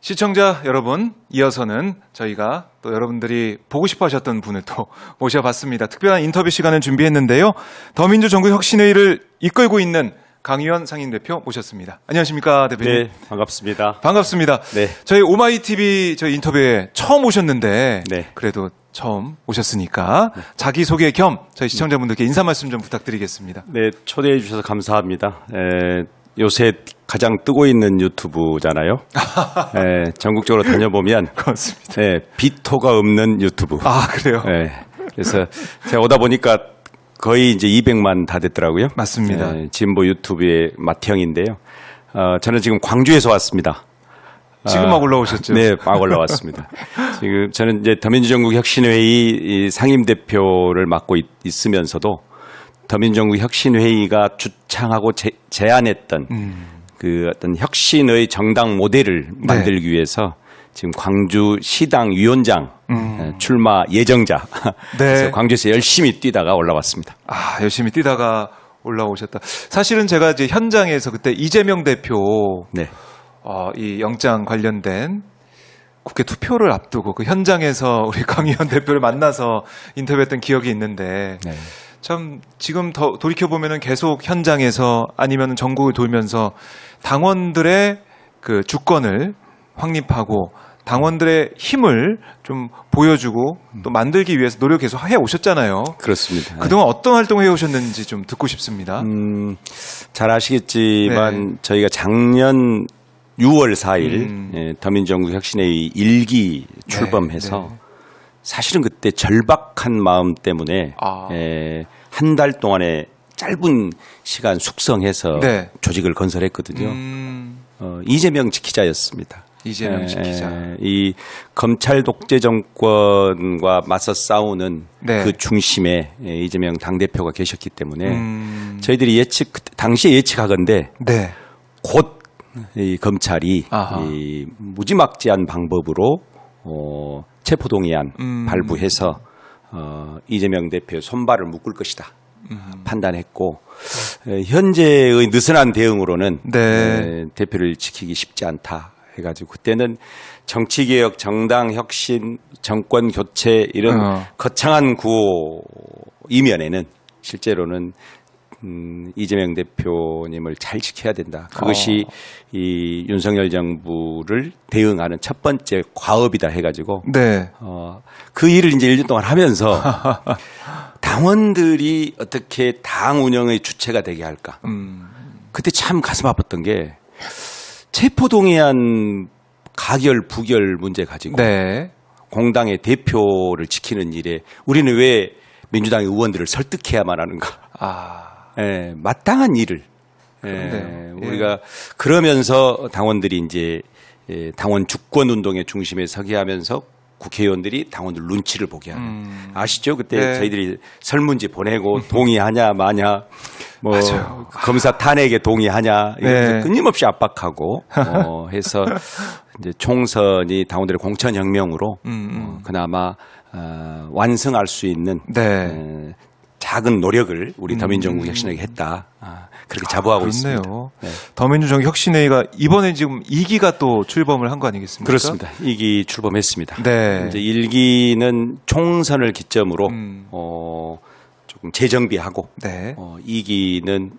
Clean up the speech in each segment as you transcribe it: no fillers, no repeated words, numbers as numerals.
시청자 여러분, 이어서는 저희가 또 여러분들이 보고 싶어 하셨던 분을 또 모셔봤습니다. 특별한 인터뷰 시간을 준비했는데요. 더민주 전국혁신회의를 이끌고 있는 강의원 상임대표 모셨습니다. 안녕하십니까, 대표님? 네, 반갑습니다. 반갑습니다. 네. 저희 오마이TV 저희 인터뷰에 처음 오셨는데 네. 그래도 처음 오셨으니까 자기소개 겸 저희 시청자분들께 인사 말씀 좀 부탁드리겠습니다. 네, 초대해 주셔서 감사합니다. 요새 가장 뜨고 있는 유튜브잖아요. 전국적으로 다녀보면 고맙습니다. 비토가 없는 유튜브. 아, 그래요? 그래서 제가 오다 보니까 거의 이제 200만 다 됐더라고요. 맞습니다. 진보 유튜브의 맏형인데요. 저는 지금 광주에서 왔습니다. 지금 막 올라오셨죠? 네, 막 올라왔습니다. 지금 저는 이제 더민주전국혁신회의 상임대표를 맡고 있으면서도 더민주전국혁신회의가 주창하고 제안했던 그 어떤 혁신의 정당 모델을 만들기 위해서 지금 광주 시당 위원장 출마 예정자. 그래서 광주에서 열심히 뛰다가 올라왔습니다. 아, 열심히 뛰다가 올라오셨다. 사실은 제가 이제 현장에서 그때 이재명 대표 네. 이 영장 관련된 국회 투표를 앞두고 그 현장에서 우리 강 의원 대표를 만나서 인터뷰했던 기억이 있는데 네. 참 지금 더 돌이켜보면은 계속 현장에서 아니면 전국을 돌면서 당원들의 그 주권을 확립하고 당원들의 힘을 좀 보여주고 또 만들기 위해서 노력 계속 해 오셨잖아요. 그렇습니다. 그동안 어떤 활동을 해 오셨는지 좀 듣고 싶습니다. 잘 아시겠지만 저희가 작년 6월 4일 더민주전국혁신회의 1기 출범해서 사실은 그때 절박한 마음 때문에 한 달 동안에 짧은 시간 숙성해서 조직을 건설했거든요. 이재명 지키자였습니다. 이재명 지키자. 이 검찰 독재 정권과 맞서 싸우는 그 중심에 이재명 당대표가 계셨기 때문에 저희들이 당시에 예측하건대 곧 이 검찰이 이 무지막지한 방법으로 체포동의안 발부해서 이재명 대표의 손발을 묶을 것이다 판단했고 현재의 느슨한 대응으로는 대표를 지키기 쉽지 않다 해가지고 그때는 정치개혁, 정당혁신, 정권교체 이런 거창한 구호 이면에는 실제로는 이재명 대표님을 잘 지켜야 된다. 그것이 이 윤석열 정부를 대응하는 첫 번째 과업이다 해가지고 그 일을 이제 1년 동안 하면서 당원들이 어떻게 당 운영의 주체가 되게 할까. 그때 참 가슴 아팠던 게 체포동의안 가결 부결 문제 가지고 공당의 대표를 지키는 일에 우리는 왜 민주당의 의원들을 설득해야만 하는가. 마땅한 일을 우리가 그러면서 당원들이 이제 당원 주권 운동의 중심에 서게 하면서 국회의원들이 당원들 눈치를 보게 하는 아시죠? 그때 저희들이 설문지 보내고 동의하냐 마냐 뭐 검사 탄핵에 동의하냐 끊임없이 압박하고 해서 이제 총선이 당원들의 공천혁명으로 그나마 완성할 수 있는 작은 노력을 우리 더민주전국혁신회의가 했다. 그렇게 자부하고 있습니다. 더민주전국혁신회의가 이번에 지금 2기가 또 출범을 한 거 아니겠습니까? 그렇습니다. 2기 출범했습니다. 이제 1기는 총선을 기점으로 조금 재정비하고 2기는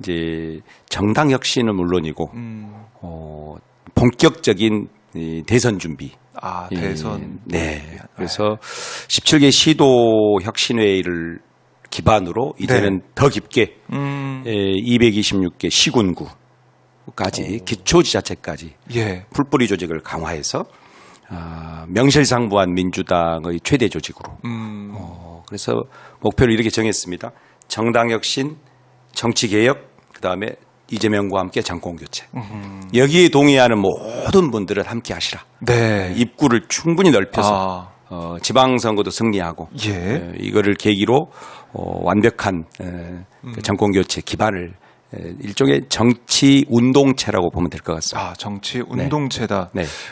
이제 정당 혁신은 물론이고 본격적인 대선 준비. 대선. 그래서 17개 시도 혁신회의를 기반으로 이제는 더 깊게 226개 시군구까지 기초지자체까지 풀뿌리 조직을 강화해서 명실상부한 민주당의 최대 조직으로 그래서 목표를 이렇게 정했습니다. 정당혁신, 정치개혁, 그다음에 이재명과 함께 정권교체. 여기에 동의하는 모든 분들은 함께 하시라. 입구를 충분히 넓혀서 지방선거도 승리하고 이거를 계기로 완벽한 정권교체 기반을 일종의 정치 운동체라고 보면 될 것 같습니다. 정치 운동체다.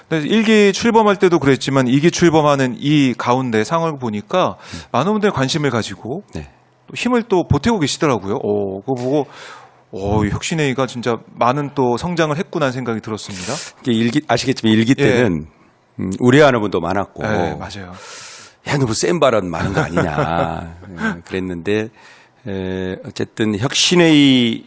근데 1기 출범할 때도 그랬지만 2기 출범하는 이 가운데 상황을 보니까 많은 분들이 관심을 가지고 또 힘을 또 보태고 계시더라고요. 그거 보고 혁신회의가 진짜 많은 또 성장을 했구나 생각이 들었습니다. 아시겠지만 일기 때는 우려하는 분도 많았고, 네, 맞아요. 야, 너무 센 발언 많은 거 아니냐. 그랬는데, 어쨌든 혁신회의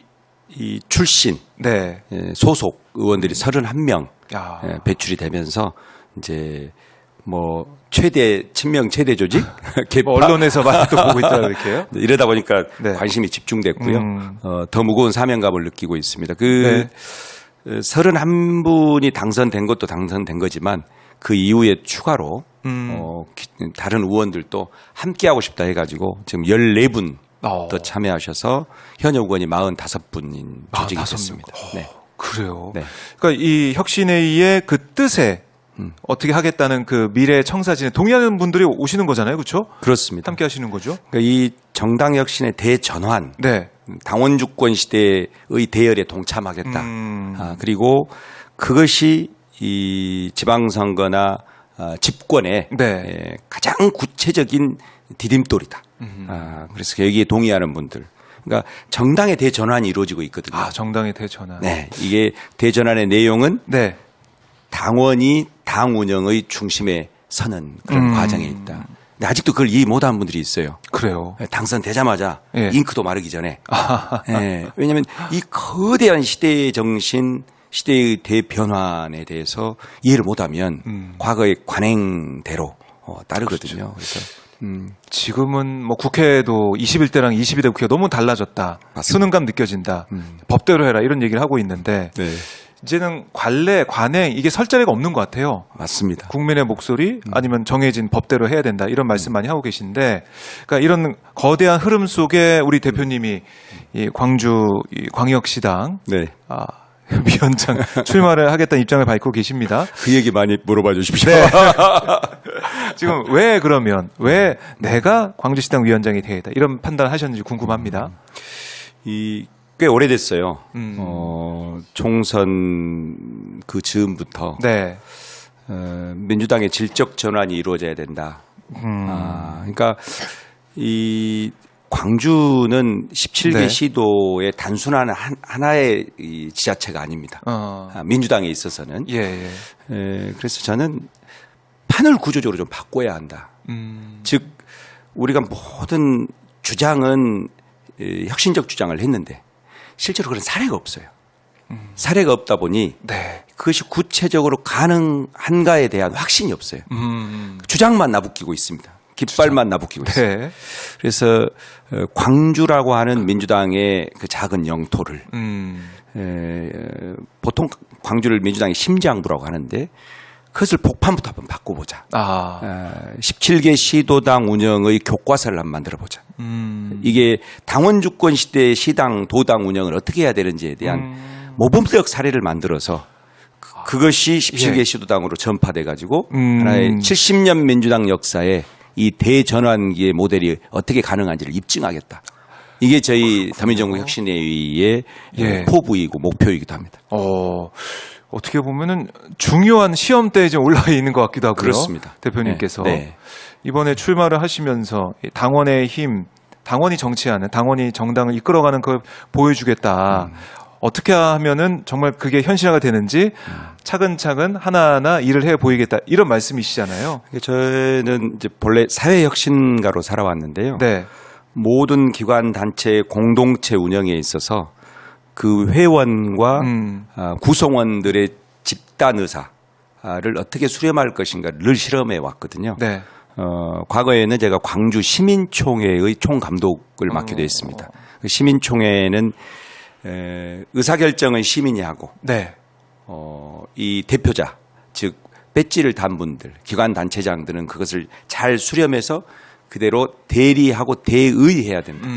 이 출신, 네. 소속 의원들이 31명 야. 배출이 되면서 이제 뭐 친명 최대 조직 개파 언론에서 많이 또 보고 있다 이렇게요. 이러다 보니까 네. 관심이 집중됐고요. 더 무거운 사명감을 느끼고 있습니다. 31분이 당선된 것도 당선된 거지만 그 이후에 추가로 다른 의원들도 함께하고 싶다 해가지고 지금 14분 더 참여하셔서 현역 의원이 45분인 조직이 됐습니다. 네. 그래요. 네. 그러니까 이 혁신회의의 그 뜻에 어떻게 하겠다는 그 미래 청사진에 동의하는 분들이 오시는 거잖아요, 그렇죠? 그렇습니다. 함께 하시는 거죠? 그러니까 이 정당 혁신의 대전환, 네. 당원 주권 시대의 대열에 동참하겠다. 그리고 그것이 이 지방선거나 집권의 네. 가장 구체적인 디딤돌이다. 그래서 여기에 동의하는 분들. 그러니까 정당의 대전환이 이루어지고 있거든요. 정당의 대전환. 네, 이게 대전환의 내용은 네. 당원이 당 운영의 중심에 서는 그런 과정에 있다. 근데 아직도 그걸 이해 못하는 분들이 있어요. 그래요. 당선되자마자 예. 잉크도 마르기 전에. 왜냐하면 이 거대한 시대의 정신, 시대의 대변환에 대해서 이해를 못하면 과거의 관행대로 따르거든요. 그래서 지금은 뭐 국회도 21대랑 22대 국회가 너무 달라졌다. 맞습니다. 수능감 느껴진다. 법대로 해라 이런 얘기를 하고 있는데 네. 이제는 관례, 관행 이게 설 자리가 없는 것 같아요. 맞습니다. 국민의 목소리 아니면 정해진 법대로 해야 된다 이런 말씀 많이 하고 계신데 그러니까 이런 거대한 흐름 속에 우리 대표님이 이 광주 광역시당 네. 위원장 출마를 하겠다는 입장을 밝히고 계십니다. 그 얘기 많이 물어봐 주십시오. 네. 지금 왜 내가 광주시당 위원장이 되겠다 이런 판단을 하셨는지 궁금합니다. 꽤 오래됐어요. 총선 그 즈음부터 네. 민주당의 질적 전환이 이루어져야 된다. 그러니까 이 광주는 17개 네. 시도의 단순한 하나의 이 지자체가 아닙니다. 민주당에 있어서는. 예. 그래서 저는 판을 구조적으로 좀 바꿔야 한다. 즉 우리가 모든 주장은 혁신적 주장을 했는데 실제로 그런 사례가 없어요. 사례가 없다 보니 네. 그것이 구체적으로 가능한가에 대한 확신이 없어요. 주장만 나부끼고 있습니다. 깃발만 나부끼고 있어요. 네. 그래서 광주라고 하는 민주당의 그 작은 영토를 보통 광주를 민주당의 심장부라고 하는데 그것을 복판부터 한번 바꿔보자. 17개 시도당 운영의 교과서를 한번 만들어보자. 이게 당원 주권 시대의 시당, 도당 운영을 어떻게 해야 되는지에 대한 모범적 사례를 만들어서 그것이 17개 시도당으로 전파돼 가지고 하나의 70년 민주당 역사에 이 대전환기의 모델이 어떻게 가능한지를 입증하겠다. 이게 저희 더민정부 혁신회의의 포부이고 목표이기도 합니다. 어떻게 보면은 중요한 시험대에 좀 올라와 있는 것 같기도 하고요. 그렇습니다. 대표님께서 네. 이번에 출마를 하시면서 당원의 힘, 당원이 정치하는, 당원이 정당을 이끌어가는 걸 보여주겠다. 어떻게 하면은 정말 그게 현실화가 되는지 차근차근 하나하나 일을 해 보이겠다. 이런 말씀이시잖아요. 저는 이제 본래 사회혁신가로 살아왔는데요. 네. 모든 기관, 단체, 공동체 운영에 있어서 그 회원과 구성원들의 집단 의사를 어떻게 수렴할 것인가를 늘 실험해 왔거든요. 네. 과거에는 제가 광주 시민총회의 총감독을 맡기도 했습니다. 그 시민총회는 의사결정은 시민이 하고 네. 이 대표자 즉 배지를 단 분들 기관 단체장들은 그것을 잘 수렴해서 그대로 대리하고 대의해야 된다.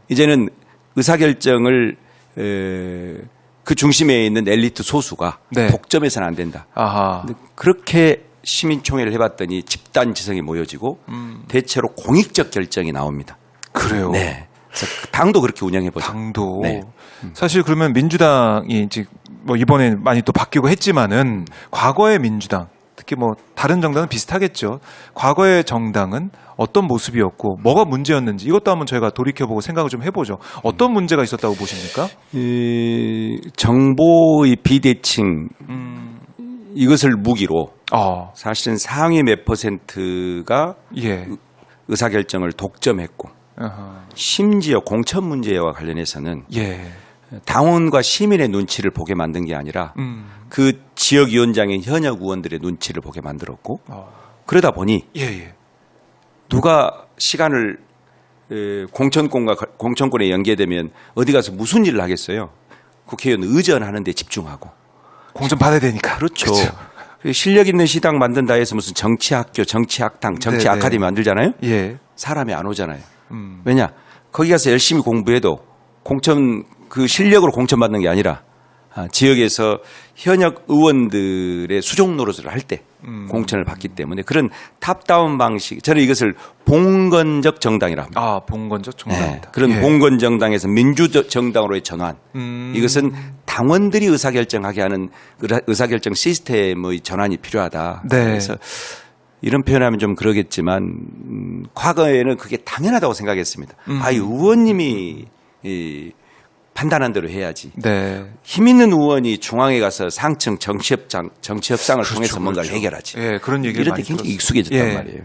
이제는 의사결정을 그 중심에 있는 엘리트 소수가 네. 독점해서는 안 된다. 근데 그렇게 시민총회를 해봤더니 집단 지성이 모여지고 대체로 공익적 결정이 나옵니다. 그래요. 네. 그래서 당도 그렇게 운영해보죠. 당도. 네. 사실 그러면 민주당이 이제 뭐 이번에 많이 또 바뀌고 했지만은 과거의 민주당 특히 뭐 다른 정당은 비슷하겠죠. 과거의 정당은 어떤 모습이었고 뭐가 문제였는지 이것도 한번 저희가 돌이켜보고 생각을 좀 해보죠. 어떤 문제가 있었다고 보십니까? 이 정보의 비대칭 이것을 무기로 사실은 상위 몇 %가 예. 의사결정을 독점했고 어허. 심지어 공천 문제와 관련해서는 예. 당원과 시민의 눈치를 보게 만든 게 아니라 그 지역위원장인 현역 의원들의 눈치를 보게 만들었고 그러다 보니 예. 누가 시간을 공천권에 연계되면 어디 가서 무슨 일을 하겠어요? 국회의원 의전하는 데 집중하고. 공천 받아야 되니까. 그렇죠. 실력 있는 시당 만든다 해서 무슨 정치학교, 정치학당, 정치 네네. 아카데미 만들잖아요? 예. 사람이 안 오잖아요. 왜냐? 거기 가서 열심히 공부해도 공천, 그 실력으로 공천받는 게 아니라 지역에서 현역 의원들의 수종 노릇을 할 때 공천을 받기 때문에 그런 탑다운 방식, 저는 이것을 봉건적 정당이라고 합니다. 아, 봉건적 정당이다. 네, 그런 예. 봉건 정당에서 민주 정당으로의 전환. 이것은 당원들이 의사결정하게 하는 의사결정 시스템의 전환이 필요하다. 네. 그래서 이런 표현하면 좀 그러겠지만 과거에는 그게 당연하다고 생각했습니다. 이 의원님이 판단한 대로 해야지. 네. 힘 있는 의원이 중앙에 가서 상층 정치협상을 통해서 뭔가를 해결하지. 예, 그런 얘기를 이럴 때 많이 굉장히 들었어요. 익숙해졌단 예. 말이에요.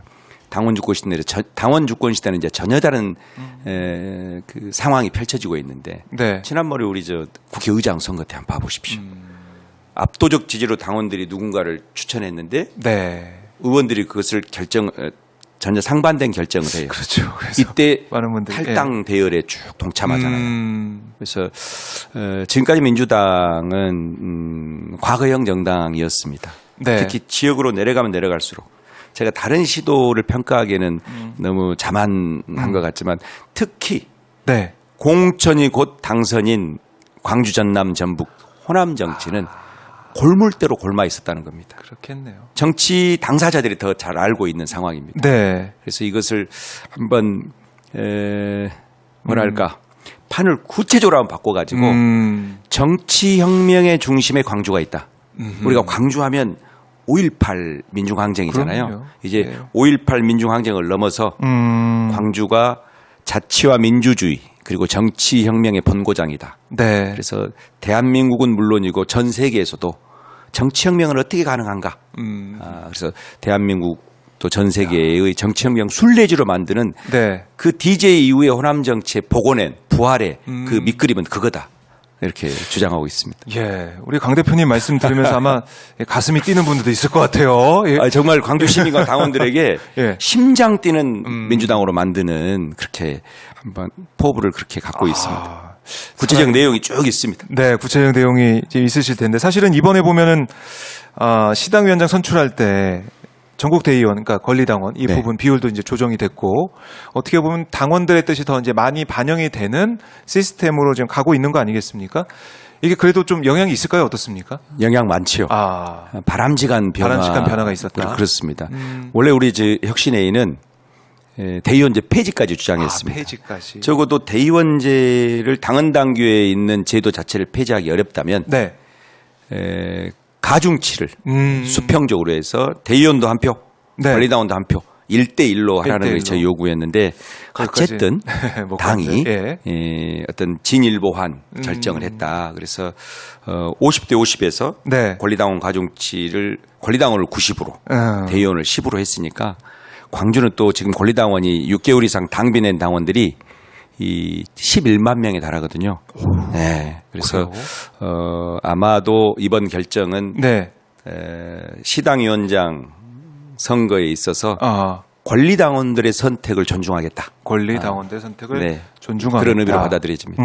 당원 주권 시대는 이제 전혀 다른 그 상황이 펼쳐지고 있는데 네. 지난번에 우리 국회의장 선거 때 한번 봐보십시오. 압도적 지지로 당원들이 누군가를 추천했는데 네. 의원들이 그것을 전혀 상반된 결정을 해요. 그렇죠. 그래서 이때 많은 분들이, 탈당 대열에 쭉 동참하잖아요. 그래서 지금까지 민주당은 과거형 정당이었습니다. 네. 특히 지역으로 내려가면 내려갈수록 제가 다른 시도를 평가하기에는 너무 자만한 것 같지만 특히 네. 공천이 곧 당선인 광주, 전남, 전북, 호남 정치는 골물대로 골마 있었다는 겁니다. 그렇겠네요. 정치 당사자들이 더 잘 알고 있는 상황입니다. 네. 그래서 이것을 한번 뭐랄까 판을 구체적으로 한번 바꿔가지고 정치혁명의 중심에 광주가 있다. 우리가 광주하면 5.18 민중항쟁이잖아요. 그럼요. 이제 네. 5.18 민중항쟁을 넘어서 광주가 자치와 민주주의 그리고 정치혁명의 본고장이다. 네. 그래서 대한민국은 물론이고 전 세계에서도 정치혁명은 어떻게 가능한가? 그래서 대한민국 또 전 세계의 정치혁명 순례지로 만드는 네. 그 DJ 이후의 호남 정치의 복원엔 부활의 그 밑그림은 그거다. 이렇게 주장하고 있습니다. 예. 우리 강 대표님 말씀 들으면서 아마 가슴이 뛰는 분들도 있을 것 같아요. 예. 정말 광주 시민과 당원들에게 예. 심장 뛰는 민주당으로 만드는 그렇게 한번 포부를 그렇게 갖고 있습니다. 구체적 내용이 쭉 있습니다. 네, 구체적 내용이 이제 있으실 텐데 사실은 이번에 보면은 시당위원장 선출할 때 전국 대의원, 그러니까 권리당원 이 네. 부분 비율도 이제 조정이 됐고 어떻게 보면 당원들의 뜻이 더 이제 많이 반영이 되는 시스템으로 지금 가고 있는 거 아니겠습니까? 이게 그래도 좀 영향이 있을까요? 어떻습니까? 영향 많지요. 바람직한 변화가 있었다. 그렇습니다. 원래 우리 혁신회의는 대의원제 폐지까지 주장했습니다. 폐지까지. 적어도 대의원제를 당헌 당규에 있는 제도 자체를 폐지하기 어렵다면 네. 가중치를 수평적으로 해서 대의원도 한 표, 네. 권리당원도 한 표, 1대1로 하라는 1대1로. 게 저희 요구였는데 어쨌든 당이 예. 어떤 진일보한 결정을 했다. 그래서 50대 50에서 네. 권리당원 가중치를 권리당원을 90으로 대의원을 10으로 했으니까 광주는 또 지금 권리당원이 6개월 이상 당비낸 당원들이 이 11만 명에 달하거든요. 네. 그래서 아마도 이번 결정은 네. 시당위원장 선거에 있어서 권리당원들의 선택을 존중하겠다. 권리당원들의 선택을 네. 존중하겠다. 그런 의미로 받아들여집니다.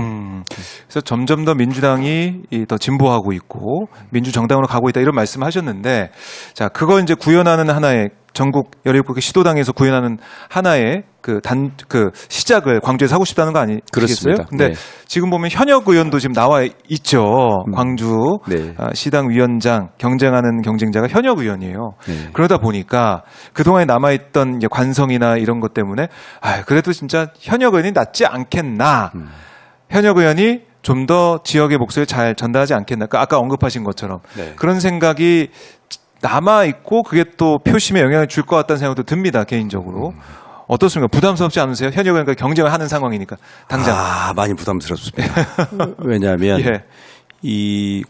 그래서 점점 더 민주당이 더 진보하고 있고 민주정당으로 가고 있다 이런 말씀하셨는데 자 그거 이제 구현하는 하나의 전국 17개 시도당에서 구현하는 하나의 그 시작을 광주에서 하고 싶다는 거 아니겠어요? 그렇습니다. 근데 네. 지금 보면 현역 의원도 지금 나와 있죠. 광주 네. 시당 위원장 경쟁하는 경쟁자가 현역 의원이에요. 네. 그러다 보니까 그동안에 남아있던 이제 관성이나 이런 것 때문에 그래도 진짜 현역 의원이 낫지 않겠나. 현역 의원이 좀 더 지역의 목소리를 잘 전달하지 않겠나. 아까 언급하신 것처럼 네. 그런 생각이 남아 있고 그게 또 표심에 영향을 줄 것 같다는 생각도 듭니다 개인적으로. 어떻습니까? 부담스럽지 않으세요? 현역 의원과 경쟁을 하는 상황이니까 당장. 많이 부담스럽습니다. 왜냐하면 예. 이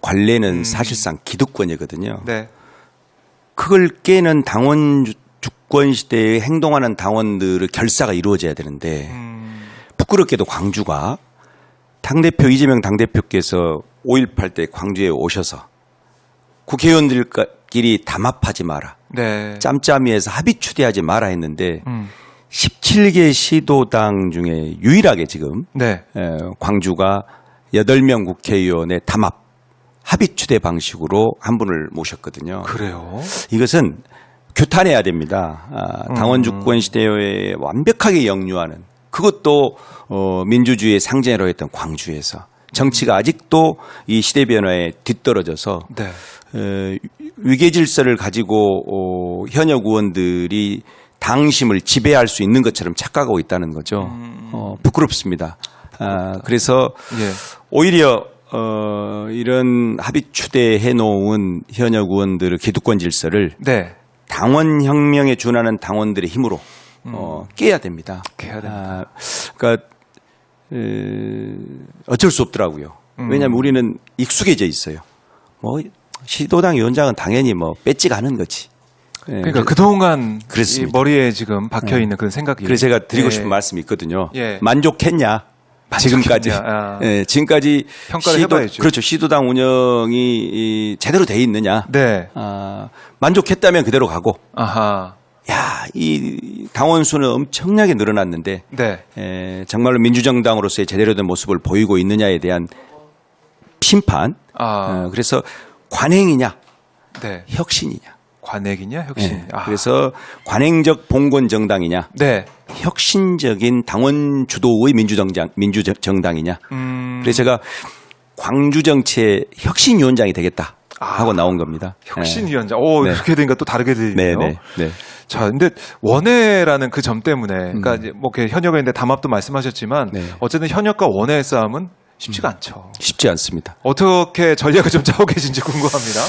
관례는 사실상 기득권이거든요. 네. 그걸 깨는 당원 주권 시대에 행동하는 당원들의 결사가 이루어져야 되는데 부끄럽게도 광주가 당대표 이재명 당대표께서 5.18 때 광주에 오셔서 국회의원들끼리 담합하지 마라. 네. 짬짬이해서 합의 추대하지 마라 했는데 17개 시도당 중에 유일하게 지금 네. 광주가 8명 국회의원의 담합 합의 추대 방식으로 한 분을 모셨거든요. 그래요. 이것은 규탄해야 됩니다. 당원 주권 시대에 완벽하게 역류하는 그것도 민주주의의 상징으로 했던 광주에서 정치가 아직도 이 시대 변화에 뒤떨어져서 네. 위계 질서를 가지고 현역 의원들이 당심을 지배할 수 있는 것처럼 착각하고 있다는 거죠. 부끄럽습니다. 그래서 예. 오히려 이런 합의 추대해 놓은 현역 의원들의 기득권 질서를 네. 당원 혁명에 준하는 당원들의 힘으로 깨야 됩니다. 깨야 됩니다. 그러니까 어쩔 수 없더라고요. 왜냐하면 우리는 익숙해져 있어요. 뭐 시도당 위원장은 당연히 뭐 뺏지가 않은 거지. 그러니까 그동안 그렇습니다. 이 머리에 지금 박혀 있는 그런 생각이. 그래서 제가 드리고 예. 싶은 말씀이 있거든요. 예. 만족했냐? 지금까지. 아. 지금까지 평가를 해봐야죠. 그렇죠. 시도당 운영이 제대로 돼 있느냐? 네. 만족했다면 그대로 가고. 아하. 야, 이 당원 수는 엄청나게 늘어났는데 네. 정말로 민주정당으로서의 제대로 된 모습을 보이고 있느냐에 대한 심판. 그래서 관행이냐, 네. 혁신이냐. 관액이냐, 혁신. 네. 그래서 관행적 봉건 정당이냐, 네. 혁신적인 당원 주도의 민주정당이냐. 그래서 제가 광주 정치의 혁신위원장이 되겠다 하고 나온 겁니다. 혁신위원장. 오, 네. 그렇게 되니까 또 다르게 들리네요. 네. 자, 근데 원외라는 그 점 때문에, 그러니까 이제 뭐 이렇게 현역에 있는데 담합도 말씀하셨지만, 네. 어쨌든 현역과 원외의 싸움은 쉽지가 않죠. 쉽지 않습니다. 어떻게 전략을 좀 짜고 계신지 궁금합니다.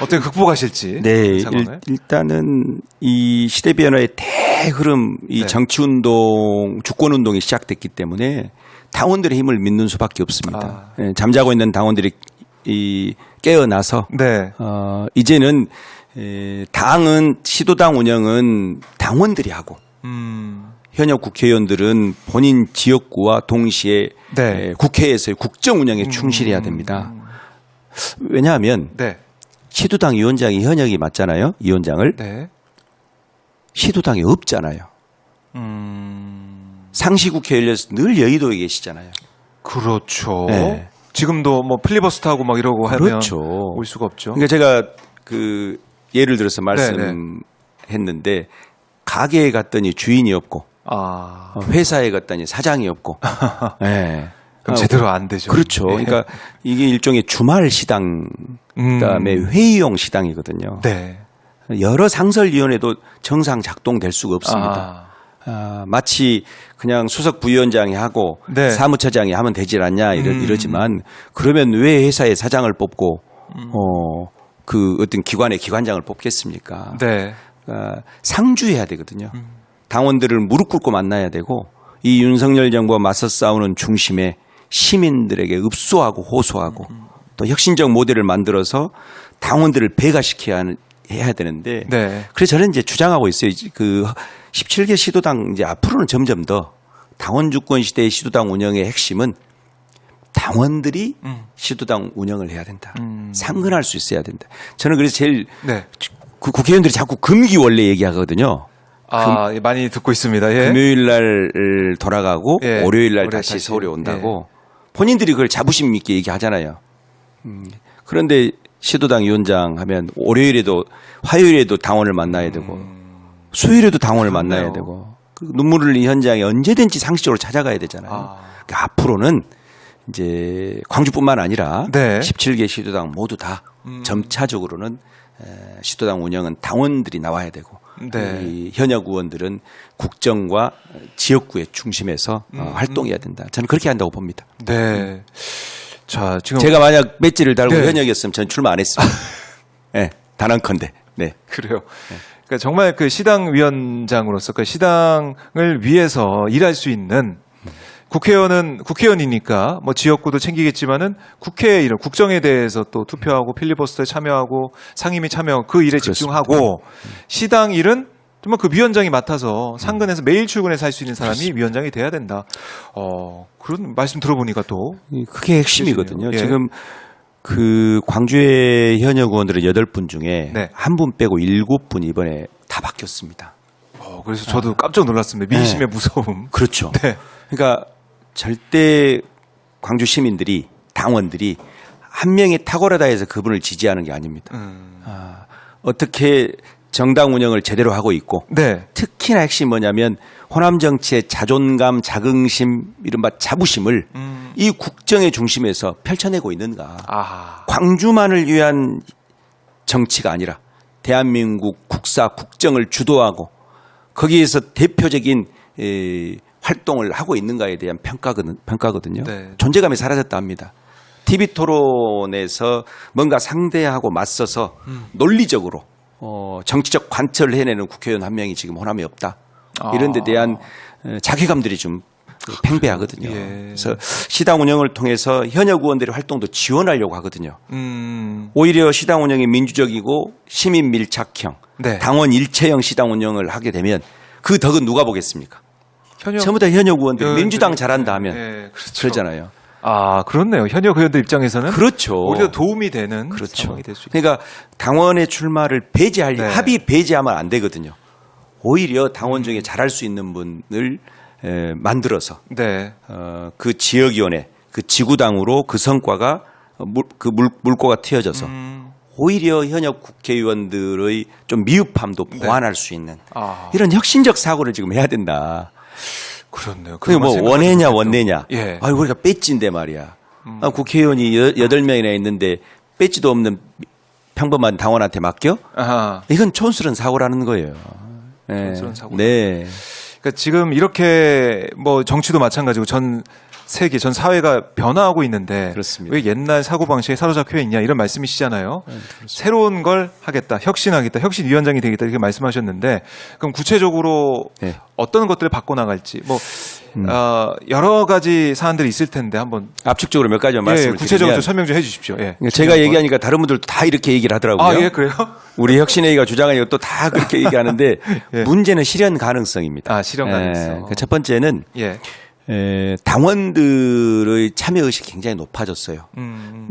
어떻게 극복하실지. 네, 상황을. 일단은 이 시대 변화의 대흐름, 이 네. 정치운동, 주권운동이 시작됐기 때문에 당원들의 힘을 믿는 수밖에 없습니다. 잠자고 있는 당원들이 깨어나서 네. 이제는 당은 시도당 운영은 당원들이 하고 현역 국회의원들은 본인 지역구와 동시에 네. 국회에서의 국정 운영에 충실해야 됩니다. 왜냐하면 네. 시도당 위원장이 현역이 맞잖아요. 위원장을. 네. 시도당이 없잖아요. 상시국회 열려서 늘 여의도에 계시잖아요. 그렇죠. 네. 지금도 뭐 필리버스터하고 막 이러고 그렇죠. 하면 올 수가 없죠. 그러니까 제가 그 예를 들어서 말씀했는데 가게에 갔더니 주인이 없고 회사에 갔더니 사장이 없고 네. 그럼 제대로 안 되죠. 그렇죠. 네. 그러니까 이게 일종의 주말 시당 그다음에 회의용 시당이거든요. 네. 여러 상설위원회도 정상 작동될 수가 없습니다. 마치 그냥 수석 부위원장이 하고 네. 사무처장이 하면 되질 않냐 이러지만 그러면 왜 회사에 사장을 뽑고 그 어떤 기관의 기관장을 뽑겠습니까? 네. 상주해야 되거든요. 당원들을 무릎 꿇고 만나야 되고 이 윤석열 정부와 맞서 싸우는 중심에 시민들에게 읍소하고 호소하고 또 혁신적 모델을 만들어서 당원들을 배가시켜야 해야 되는데 네. 그래서 저는 이제 주장하고 있어요. 그 17개 시도당 이제 앞으로는 점점 더 당원 주권 시대의 시도당 운영의 핵심은 당원들이 시도당 운영을 해야 된다. 상근할 수 있어야 된다. 저는 그래서 제일 네. 그 국회의원들이 자꾸 금기 원래 얘기하거든요. 예, 많이 듣고 있습니다. 예. 금요일 날 돌아가고 예. 월요일 날 월요일 다시 다시. 서울에 온다고 본인들이 그걸 자부심 있게 얘기하잖아요. 그런데 시도당 위원장 하면 월요일에도 화요일에도 당원을 만나야 되고 수요일에도 당원을 만나야 되고 그 눈물 흘린 현장에 언제든지 상식적으로 찾아가야 되잖아요. 그러니까 앞으로는 이제 광주뿐만 아니라 네. 17개 시도당 모두 다 점차적으로는 시도당 운영은 당원들이 나와야 되고 네. 이 현역 의원들은 국정과 지역구의 중심에서 활동해야 된다. 저는 그렇게 한다고 봅니다. 네. 자, 지금 제가 만약 배지를 달고 네. 현역이었으면 전 출마 안 했습니다. 네, 단언컨대. 네. 그래요. 그러니까 정말 그 시당 위원장으로서 그 시당을 위해서 일할 수 있는 국회의원은 국회의원이니까 뭐 지역구도 챙기겠지만은 국회 이런 국정에 대해서 또 투표하고 필리버스터에 참여하고 상임위 참여하고 그 일에 집중하고 시당 일은 정말 그 위원장이 맡아서 상근에서 매일 출근해서 할 수 있는 사람이 위원장이 돼야 된다. 그런 말씀 들어보니까 또 그게 핵심이거든요. 예. 지금 그 광주의 현역 의원들은 8분 중에 네. 한 분 빼고 7분 이번에 다 바뀌었습니다. 그래서 저도 깜짝 놀랐습니다. 민심의 무서움. 그렇죠. 네. 그러니까 절대 광주 시민들이 당원들이 한 명이 탁월하다 해서 그분을 지지하는 게 아닙니다. 어떻게 정당 운영을 제대로 하고 있고 네. 특히나 핵심이 뭐냐면 호남 정치의 자존감, 자긍심, 이른바 자부심을 이 국정의 중심에서 펼쳐내고 있는가. 광주만을 위한 정치가 아니라 대한민국 국사, 국정을 주도하고 거기에서 대표적인 활동을 하고 있는가에 대한 평가거든요. 네. 존재감이 사라졌다 합니다. TV 토론에서 뭔가 상대하고 맞서서 논리적으로 정치적 관철을 해내는 국회의원 한 명이 지금 호남에 없다. 이런 데 대한 자괴감들이 좀 팽배하거든요. 예. 그래서 시당 운영을 통해서 현역 의원들의 활동도 지원하려고 하거든요. 오히려 시당 운영이 민주적이고 시민 밀착형, 네. 당원 일체형 시당 운영을 하게 되면 그 덕은 누가 보겠습니까? 전부 다 현역 의원들이 민주당 잘한다 하면 그렇죠. 그러잖아요. 그렇네요. 현역 의원들 입장에서는 그렇죠. 오히려 도움이 되는 그렇죠. 상황이 될 수 있죠. 그러니까 당원의 출마를 배제할 네. 합의 배제하면 안 되거든요. 오히려 당원 중에 잘할 수 있는 분을 만들어서 네. 그 지역위원회, 그 지구당으로 그 성과가 물꼬가 튀어져서 오히려 현역 국회의원들의 좀 미흡함도 보완할 수 있는 이런 혁신적 사고를 지금 해야 된다. 그렇네요. 그게 뭐 원해냐 원내냐. 예. 우리가 배지인데 말이야. 국회의원이 8명이나 있는데 배지도 없는 평범한 당원한테 맡겨? 이건 촌스러운 사고라는 거예요. 촌스러운 사고. 네. 그러니까 지금 이렇게 뭐 정치도 마찬가지고 전 세계, 전 사회가 변화하고 있는데 그렇습니다. 왜 옛날 사고방식에 사로잡혀 있냐 이런 말씀이시잖아요. 새로운 걸 하겠다, 혁신하겠다, 혁신위원장이 되겠다 이렇게 말씀하셨는데 그럼 구체적으로 네. 어떤 것들을 바꿔나갈지 뭐 여러 가지 사안들이 있을 텐데 한번 압축적으로 몇 가지만 말씀을 구체적으로 드리면 좀 설명 좀 해주십시오. 예. 제가 얘기하니까 다른 분들도 다 이렇게 얘기를 하더라고요. 예, 그래요? 우리 혁신회의가 주장하는 것도 다 그렇게 얘기하는데 예. 문제는 실현 가능성입니다. 실현 가능성. 첫 번째는 예. 당원들의 참여 의식이 굉장히 높아졌어요.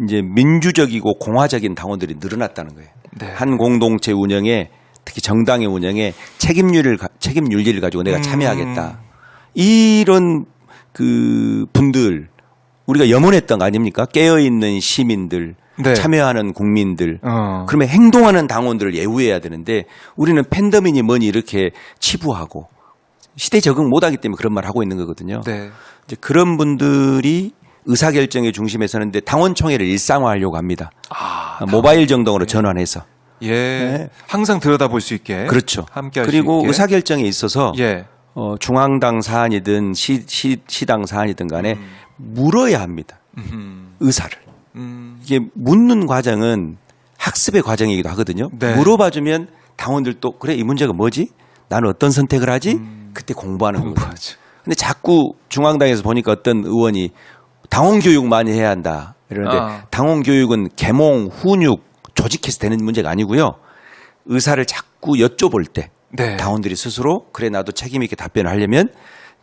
이제 민주적이고 공화적인 당원들이 늘어났다는 거예요. 네. 한 공동체 운영에 특히 정당의 운영에 책임윤리를 가지고 내가 참여하겠다. 이런 그 분들 우리가 염원했던 거 아닙니까? 깨어있는 시민들, 네. 참여하는 국민들. 그러면 행동하는 당원들을 예우해야 되는데 우리는 팬더미니 뭐니 이렇게 치부하고 시대 적응 못하기 때문에 그런 말 하고 있는 거거든요. 네. 이제 그런 분들이 의사결정의 중심에 서는데 당원총회를 일상화하려고 합니다. 모바일 정당으로 전환해서. 예. 네. 항상 들여다볼 수 있게. 그렇죠. 함께 할 수 그리고 있게. 의사결정에 있어서 예. 중앙당 사안이든 시당 사안이든 간에 물어야 합니다. 의사를. 이게 묻는 과정은 학습의 과정이기도 하거든요. 네. 물어봐주면 당원들도 그래 이 문제가 뭐지? 나는 어떤 선택을 하지? 그때 공부하는 거예요. 근데 자꾸 중앙당에서 보니까 어떤 의원이 당원 교육 많이 해야 한다. 이러는데 당원 교육은 계몽, 훈육, 조직해서 되는 문제가 아니고요. 의사를 자꾸 여쭤볼 때 네. 당원들이 스스로 그래 나도 책임 있게 답변을 하려면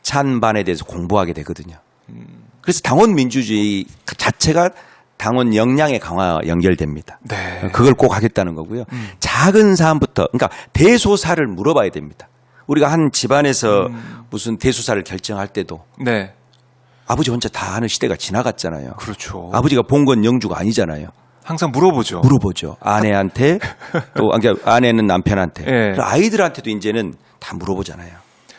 찬반에 대해서 공부하게 되거든요. 그래서 당원 민주주의 자체가 당원 역량의 강화 연결됩니다. 네. 그걸 꼭 하겠다는 거고요. 작은 사안부터 그러니까 대소사를 물어봐야 됩니다. 우리가 한 집안에서 무슨 대소사를 결정할 때도 네. 아버지 혼자 다 하는 시대가 지나갔잖아요. 그렇죠. 아버지가 본 건 영주가 아니잖아요. 항상 물어보죠. 물어보죠. 아내한테 또 그러니까 아내는 남편한테 예. 아이들한테도 이제는 다 물어보잖아요.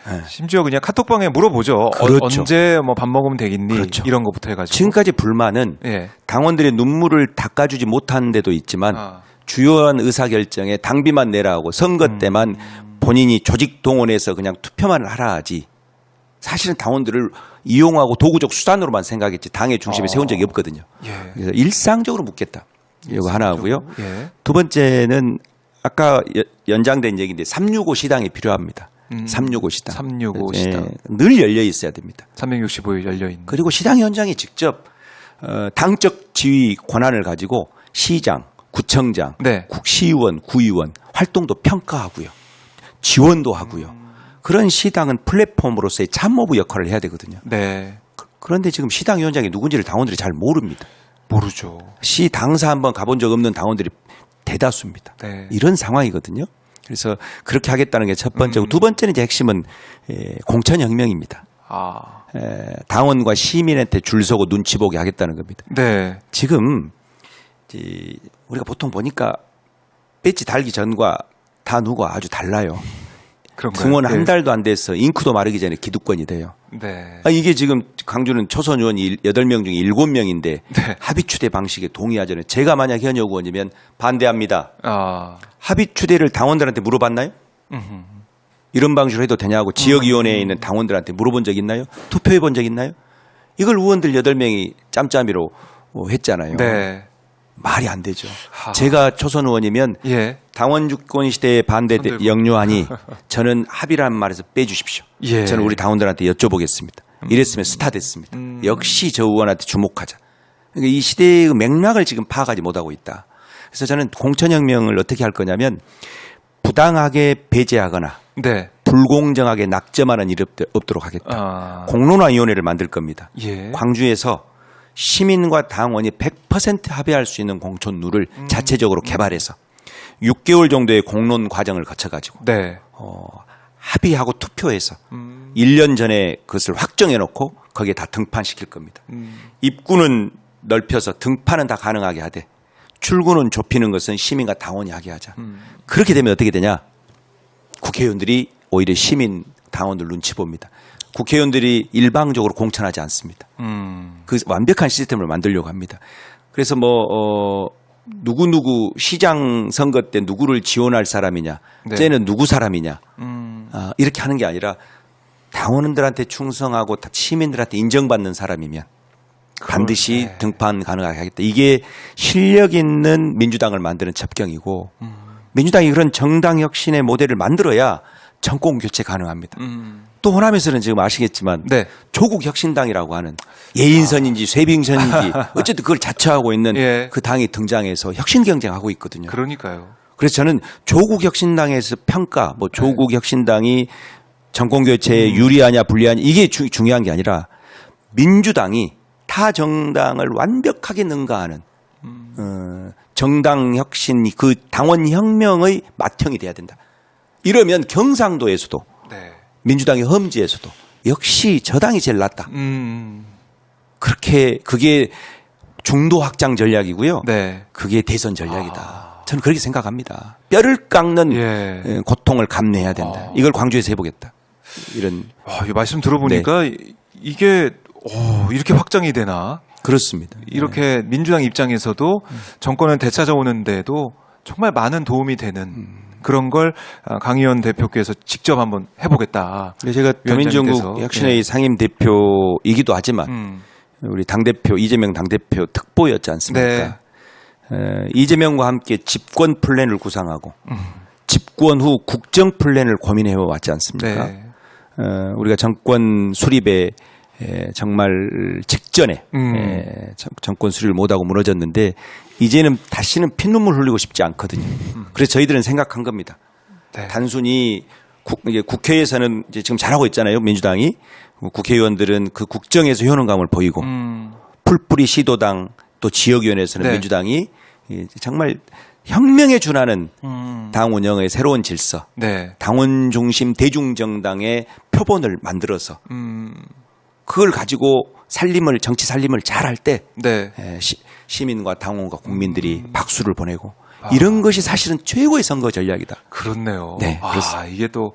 예. 심지어 그냥 카톡방에 물어보죠. 그렇죠. 언제 뭐 밥 먹으면 되겠니? 그렇죠. 이런 거부터 해가지고. 지금까지 불만은 예. 당원들의 눈물을 닦아주지 못한 데도 있지만 주요한 의사결정에 당비만 내라 하고 선거 때만 본인이 조직 동원해서 그냥 투표만 하라 하지 사실은 당원들을 이용하고 도구적 수단으로만 생각했지 당의 중심에 세운 적이 없거든요. 예. 그래서 일상적으로 묻겠다. 이거 하나 하고요. 예. 두 번째는 아까 연장된 얘기인데 365 시당이 필요합니다. 365 시당. 365 시당. 늘 열려 있어야 됩니다. 365일 열려 있는. 그리고 시당위원장이 직접 당적 지휘 권한을 가지고 시장, 구청장, 네. 시의원, 구의원 활동도 평가하고요. 지원도 하고요. 그런 시당은 플랫폼으로서의 참모부 역할을 해야 되거든요. 네. 그런데 지금 시당위원장이 누군지를 당원들이 잘 모릅니다. 모르죠. 시 당사 한번 가본 적 없는 당원들이 대다수입니다. 네. 이런 상황이거든요. 그래서 그렇게 하겠다는 게 첫 번째고 두 번째는 이제 핵심은 공천혁명입니다. 아. 당원과 시민한테 줄 서고 눈치 보게 하겠다는 겁니다. 네. 지금 우리가 보통 보니까 배지 달기 전과 다 누가 아주 달라요. 그런가요? 등원 한 네. 달도 안 돼서 잉크도 마르기 전에 기득권이 돼요. 네. 이게 지금 강주는 초선 의원이 8명 중에 7명인데 네. 합의 추대 방식에 동의하잖아요. 제가 만약 현역 의원이면 반대합니다. 아. 합의 추대를 당원들한테 물어봤나요? 이런 방식으로 해도 되냐고 지역위원회에 있는 당원들한테 물어본 적 있나요? 투표해 본 적 있나요? 이걸 의원들 8명이 짬짬이로 했잖아요. 네. 말이 안 되죠. 하. 제가 초선 의원이면 예. 당원 주권 시대에 반대 손들고. 영유하니 저는 합의라는 말에서 빼주십시오. 예. 저는 우리 당원들한테 여쭤보겠습니다. 이랬으면 스타 됐습니다. 역시 저 의원한테 주목하자. 그러니까 이 시대의 맥락을 지금 파악하지 못하고 있다. 그래서 저는 공천혁명을 어떻게 할 거냐면 부당하게 배제하거나 네. 불공정하게 낙점하는 일이 없도록 하겠다. 아. 공론화위원회를 만들 겁니다. 예. 광주에서 시민과 당원이 100% 합의할 수 있는 공천룰을 자체적으로 개발해서 6개월 정도의 공론 과정을 거쳐가지고 네. 합의하고 투표해서 1년 전에 그것을 확정해 놓고 거기에 다 등판시킬 겁니다. 입구는 넓혀서 등판은 다 가능하게 하되 출구는 좁히는 것은 시민과 당원이 하게 하자. 그렇게 되면 어떻게 되냐? 국회의원들이 오히려 시민 당원들 눈치 봅니다. 국회의원들이 일방적으로 공천하지 않습니다. 그 완벽한 시스템을 만들려고 합니다. 그래서 누구 시장 선거 때 누구를 지원할 사람이냐, 네. 쟤는 누구 사람이냐, 이렇게 하는 게 아니라 당원들한테 충성하고 시민들한테 인정받는 사람이면 반드시 네. 등판 가능하게 하겠다. 이게 실력 있는 민주당을 만드는 첩경이고 민주당이 그런 정당 혁신의 모델을 만들어야 정권 교체 가능합니다. 또 호남에서는 지금 아시겠지만 네. 조국 혁신당이라고 하는 예인선인지 쇄빙선인지 어쨌든 그걸 자처하고 있는 예. 그 당이 등장해서 혁신 경쟁하고 있거든요. 그러니까요. 그래서 저는 조국 혁신당에서 평가, 조국 혁신당이 정권 교체에 유리하냐 불리하냐 이게 중요한 게 아니라 민주당이 타 정당을 완벽하게 능가하는 정당 혁신, 그 당원 혁명의 맏형이 돼야 된다. 이러면 경상도에서도 네. 민주당의 험지에서도 역시 저 당이 제일 낫다. 그렇게 그게 중도 확장 전략이고요. 네. 그게 대선 전략이다. 저는 그렇게 생각합니다. 뼈를 깎는 예. 고통을 감내해야 된다. 이걸 광주에서 해보겠다. 이런 이 말씀 들어보니까 이게 이렇게 확장이 되나? 그렇습니다. 이렇게 민주당 입장에서도 정권을 되찾아오는데도 정말 많은 도움이 되는 그런 걸 강 의원 대표께서 직접 한번 해보겠다. 제가 더민주연구 위원장님께서. 혁신회의 예. 상임 대표이기도 하지만 우리 당대표 이재명 당대표 특보였지 않습니까? 이재명과 함께 집권 플랜을 구상하고 집권 후 국정 플랜을 고민해 왔지 않습니까? 네. 우리가 정권 수립에 정말 직전에 정권 수립을 못하고 무너졌는데 이제는 다시는 피눈물 흘리고 싶지 않거든요. 그래서 저희들은 생각한 겁니다. 네. 단순히 국회에서는 이제 지금 잘하고 있잖아요. 민주당이. 국회의원들은 그 국정에서 효능감을 보이고 풀뿌리 시도당 또 지역위원회에서는 네. 민주당이 정말 혁명에 준하는 당 운영의 새로운 질서, 네. 당원 중심 대중정당의 표본을 만들어서 그걸 가지고 정치 살림을 잘할 때 네. 시민과 당원과 국민들이 박수를 보내고 이런 것이 사실은 최고의 선거 전략이다. 그렇네요. 네, 그렇습니다. 이게 또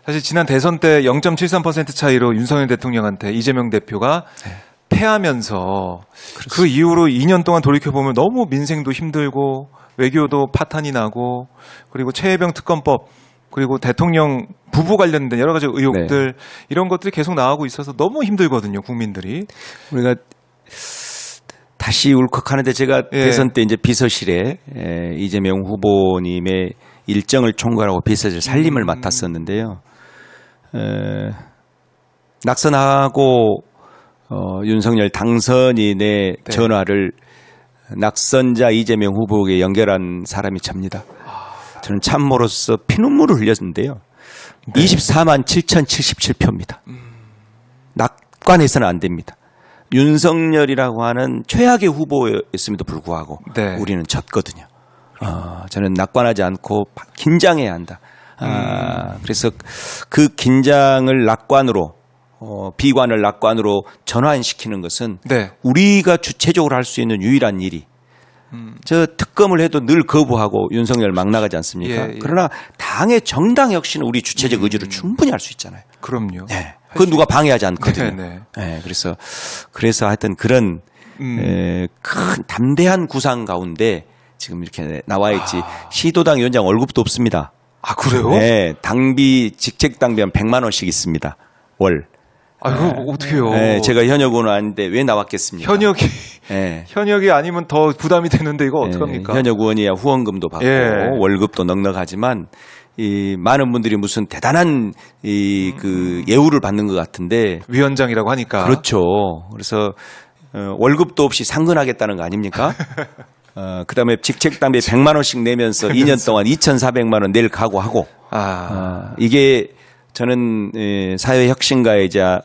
사실 지난 대선 때 0.73% 차이로 윤석열 대통령한테 이재명 대표가 패하면서 그 이후로 2년 동안 돌이켜보면 너무 민생도 힘들고 외교도 파탄이 나고 그리고 최혜병 특검법 그리고 대통령 부부 관련된 여러 가지 의혹들 이런 것들이 계속 나오고 있어서 너무 힘들거든요, 국민들이. 우리가 다시 울컥하는데 제가 예. 대선 때 이제 비서실에 이재명 후보님의 일정을 총괄하고 비서실 살림을 맡았었는데요. 낙선하고 윤석열 당선인의 네. 전화를 낙선자 이재명 후보에게 연결한 사람이 접니다. 저는 참모로서 피눈물을 흘렸는데요. 네. 24만 7,077표입니다. 낙관해서는 안 됩니다. 윤석열이라고 하는 최악의 후보였음에도 불구하고 네. 우리는 졌거든요. 저는 낙관하지 않고 긴장해야 한다. 그래서 그 긴장을 낙관으로 비관을 낙관으로 전환시키는 것은 네. 우리가 주체적으로 할 수 있는 유일한 일이 저 특검을 해도 늘 거부하고 윤석열 막 나가지 않습니까? 예, 예. 그러나 당의 정당 역시는 우리 주체적 의지로 충분히 할 수 있잖아요. 그럼요. 네. 그건 누가 방해하지 않거든요. 네, 네, 그래서 하여튼 그런 큰 담대한 구상 가운데 지금 이렇게 나와 있지 시도당 위원장 월급도 없습니다. 아, 그래요? 네, 당비 직책 당비는 100만 원씩 있습니다. 월. 아, 이거 어떡해요? 네, 제가 현역으로 왔는데 왜 나왔겠습니까? 네. 현역이 아니면 더 부담이 되는데 이거 어떡합니까? 현역 의원이야 후원금도 받고 예. 월급도 넉넉하지만 이 많은 분들이 무슨 대단한 그 예우를 받는 것 같은데 위원장이라고 하니까. 그렇죠. 그래서 월급도 없이 상근하겠다는 거 아닙니까? 그다음에 직책 당비 100만 원씩 내면서 2년 동안 2,400만 원 낼 각오하고 이게 저는 사회혁신가이자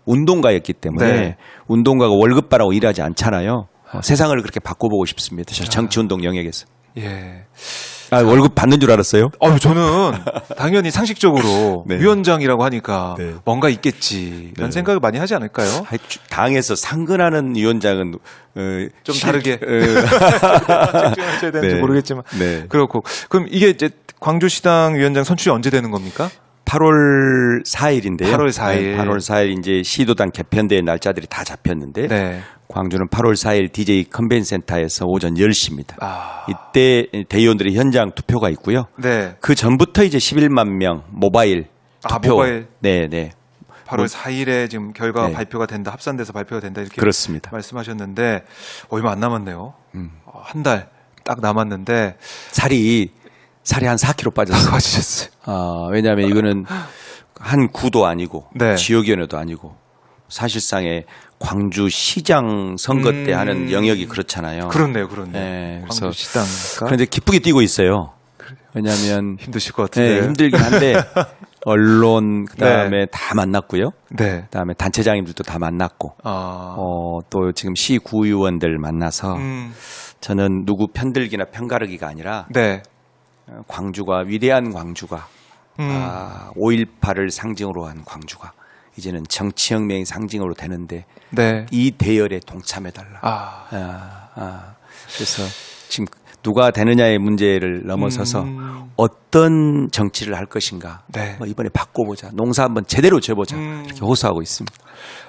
운동가였기 때문에 네. 운동가가 월급 받라고 일하지 않잖아요. 세상을 그렇게 바꿔보고 싶습니다. 저 정치운동 영역에서. 예. 월급 받는 줄 알았어요? 저는 당연히 상식적으로 네. 위원장이라고 하니까 네. 뭔가 있겠지. 이런 생각을 많이 하지 않을까요? 당에서 상근하는 위원장은 좀 다르게 집중하셔야 되는지 네. 모르겠지만 네. 그렇고 그럼 이게 이제 광주시당 위원장 선출이 언제 되는 겁니까? 8월 4일인데요. 8월 4일. 8월 4일 이제 시도당 개편대회 날짜들이 다 잡혔는데 네. 광주는 8월 4일 DJ 컨벤센터에서 오전 10시입니다. 아. 이때 대의원들의 현장 투표가 있고요. 네. 그 전부터 이제 11만 명 모바일 투표. 모바일. 네, 네. 8월 4일에 지금 결과가 네. 발표가 된다. 합산돼서 발표가 된다. 이렇게 그렇습니다. 말씀하셨는데 얼마 안 남았네요. 한 달 딱 남았는데 살이 한 4kg 빠졌어요. 빠지셨어요. 왜냐하면 이거는 한 구도 아니고 네. 지역위원회도 아니고 사실상의 광주시장 선거 때 하는 영역이 그렇잖아요. 그렇네요. 네, 그래서 광주시당이니까. 그런데 기쁘게 뛰고 있어요. 왜냐하면 힘드실 것 같은데. 네, 힘들긴 한데 언론 그다음에 네. 다 만났고요. 네. 그다음에 단체장님들도 다 만났고 또 지금 시구의원들 만나서 저는 누구 편들기나 편가르기가 아니라 네. 광주가 위대한 광주가 5.18을 상징으로 한 광주가 이제는 정치혁명의 상징으로 되는데 네. 이 대열에 동참해달라. 그래서 지금 누가 되느냐의 문제를 넘어서서 어떤 정치를 할 것인가. 네. 이번에 바꿔보자. 농사 한번 제대로 져보자. 이렇게 호소하고 있습니다.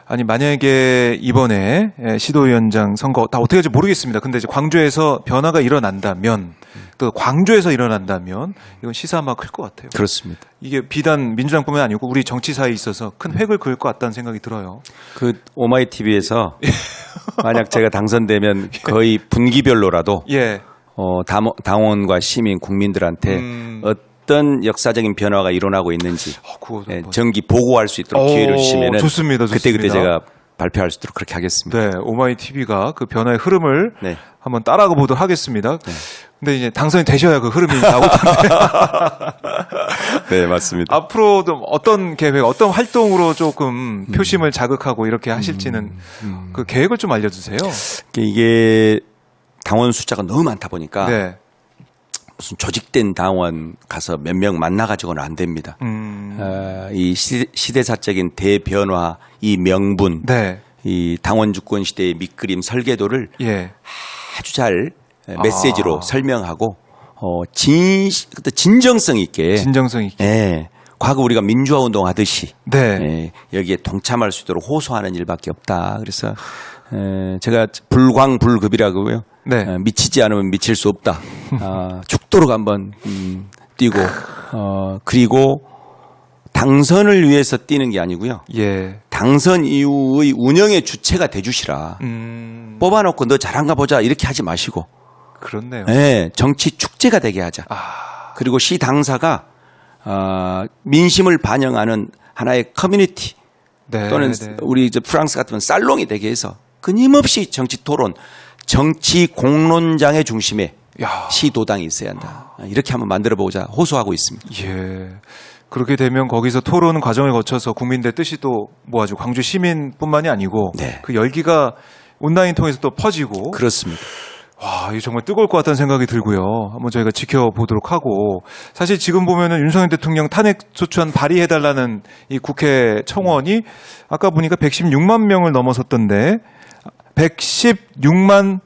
아니 만약에 이번에 시도위원장 선거 다 어떻게 할지 모르겠습니다. 근데 이제 광주에서 변화가 일어난다면 또 광주에서 일어난다면 이건 시사 아마 클 것 같아요. 그렇습니다. 이게 비단 민주당뿐만 아니고 우리 정치사에 있어서 큰 획을 그을 것 같다는 생각이 들어요. 그 오마이 TV에서 만약 제가 당선되면 거의 분기별로라도 예. 당원과 시민 국민들한테 어떤 역사적인 변화가 일어나고 있는지 정기 보고할 수 있도록 기회를 주시면 좋습니다. 그때 제가 발표할 수 있도록 그렇게 하겠습니다. 네, 오마이 TV가 그 변화의 흐름을 네. 한번 따라가 보도록 하겠습니다. 근데 이제 당선이 되셔야 그 흐름이 나올 텐데. 네, 맞습니다. 앞으로도 어떤 계획, 어떤 활동으로 조금 표심을 자극하고 이렇게 하실지는 그 계획을 좀 알려주세요. 이게 당원 숫자가 너무 많다 보니까 네. 무슨 조직된 당원 가서 몇 명 만나가지고는 안 됩니다. 이 시대사적인 대변화, 이 명분, 네. 이 당원 주권 시대의 밑그림 설계도를 예. 아주 잘 메시지로 설명하고 진정성 있게 예, 과거 우리가 민주화 운동 하듯이 네. 여기에 동참할 수 있도록 호소하는 일밖에 없다. 그래서 제가 불광불급이라고요. 네. 미치지 않으면 미칠 수 없다. 죽도록 한번 뛰고 그리고 당선을 위해서 뛰는 게 아니고요. 예. 당선 이후의 운영의 주체가 돼주시라. 뽑아놓고 너 잘한가 보자 이렇게 하지 마시고 그렇네요. 네, 정치 축제가 되게 하자. 그리고 시 당사가 민심을 반영하는 하나의 커뮤니티 네, 또는 네. 우리 이제 프랑스 같으면 살롱이 되게 해서 끊임없이 정치 토론, 정치 공론장의 중심에 야. 시도당이 있어야 한다. 이렇게 한번 만들어보자 호소하고 있습니다. 예. 그렇게 되면 거기서 토론 과정을 거쳐서 국민들의 뜻이 또 모아지고 광주 시민뿐만이 아니고 네. 그 열기가 온라인 통해서 또 퍼지고 그렇습니다. 와, 이거 정말 뜨거울 것 같다는 생각이 들고요. 한번 저희가 지켜보도록 하고 사실 지금 보면은 윤석열 대통령 탄핵 소추안 발의해달라는 이 국회 청원이 아까 보니까 116만 명을 넘어섰던데 116만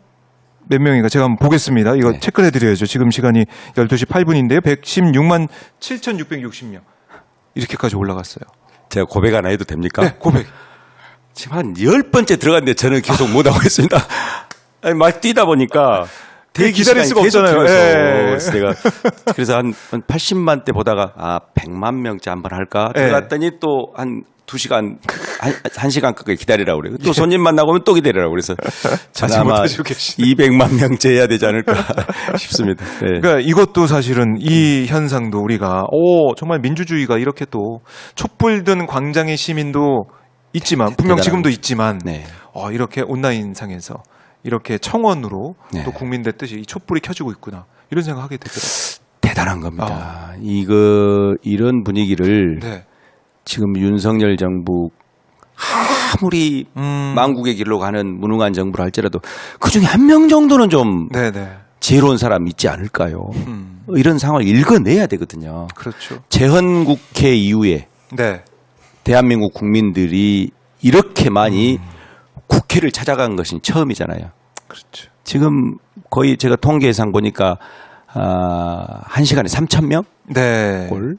몇 명인가 제가 한번 보겠습니다. 이거 네. 체크를 해드려야죠. 지금 시간이 12시 8분인데요. 116만 7,660명 이렇게까지 올라갔어요. 제가 고백 하나 해도 됩니까? 네, 고백. 지금 한 10번째 들어갔는데 저는 계속 못하고 있습니다. 아니, 막 뛰다 보니까 대기 기다릴 시간이 수가 계속 없잖아요. 길어서 예. 그래서 제가 그래서 한 80만 대 보다가 100만 명째 한번 할까 예. 들어갔더니 또 한 2시간, 1시간 가까이 기다리라고 그래요. 또 손님 만나고 오면 또 기다리라고 그래서 자지 아마 못하시고 계시네. 200만 명째 해야 되지 않을까 싶습니다. 네. 그러니까 이것도 사실은 이 현상도 우리가 정말 민주주의가 이렇게 또 촛불 든 광장의 시민도 있지만 분명 대단합니다. 지금도 있지만 네. 이렇게 온라인상에서 이렇게 청원으로 네. 또 국민들 뜻이 이 촛불이 켜지고 있구나 이런 생각하게 되더라고요. 대단한 겁니다. 이런 분위기를 네. 지금 윤석열 정부 아무리 망국의 길로 가는 무능한 정부를 할지라도 그중에 한 명 정도는 좀 네네. 지혜로운 사람 있지 않을까요? 이런 상황을 읽어내야 되거든요. 그렇죠. 재헌국회 이후에 네. 대한민국 국민들이 이렇게 많이 국회를 찾아간 것은 처음이잖아요. 그렇죠. 지금 거의 제가 통계상 보니까 1시간에 3,000명? 네. 꼴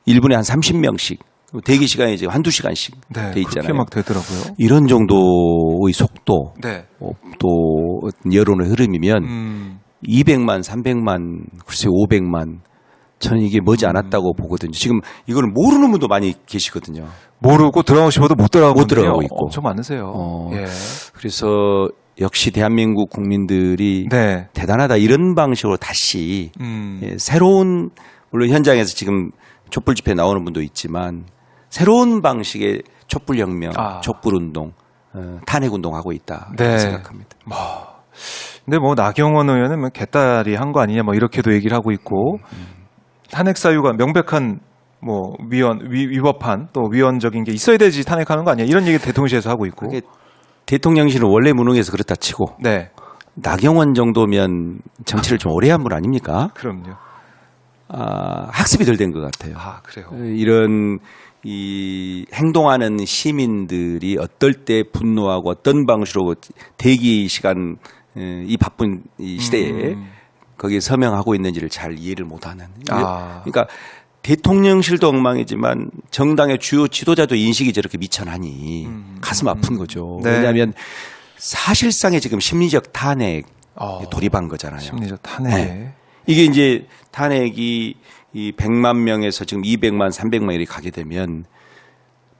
1분에 한 30명씩 대기 시간이 지금 한두 시간씩 네. 돼 있잖아요. 그렇게 막 되더라고요. 이런 정도의 속도 네. 또 여론의 흐름이면 200만, 300만, 글쎄 500만 저는 이게 머지 않았다고 보거든요. 지금 이걸 모르는 분도 많이 계시거든요. 모르고 들어가고 싶어도 못 들어가고 못 들어가고 있군요. 있고. 엄청 많으세요. 예. 그래서 역시 대한민국 국민들이 네. 대단하다 이런 방식으로 다시 음. 새로운 물론 현장에서 지금 촛불 집회 나오는 분도 있지만 새로운 방식의 촛불혁명, 촛불운동, 탄핵운동 하고 있다 네. 생각합니다. 근데 뭐 나경원 의원은 뭐 개딸이 한 거 아니냐 뭐 이렇게도 얘기를 하고 있고 탄핵 사유가 명백한 뭐 위법한 또 위헌적인 게 있어야 되지 탄핵하는 거 아니야 이런 얘기 대통령실에서 하고 있고. 대통령실은 원래 무능해서 그렇다 치고 네. 나경원 정도면 정치를 좀 오래 한 분 아닙니까? 그럼요. 학습이 덜 된 것 같아요. 그래요. 이런 이 행동하는 시민들이 어떨 때 분노하고 어떤 방식으로 대기 시간 이 바쁜 이 시대에 거기에 서명하고 있는지를 잘 이해를 못하는. 그러니까 대통령실도 엉망이지만 정당의 주요 지도자도 인식이 저렇게 미천하니 가슴 아픈 거죠. 네. 왜냐하면 사실상의 지금 심리적 탄핵에 돌입한 거잖아요. 심리적 탄핵. 네. 이게 이제 탄핵이 이 100만 명에서 지금 200만, 300만 이렇게 가게 되면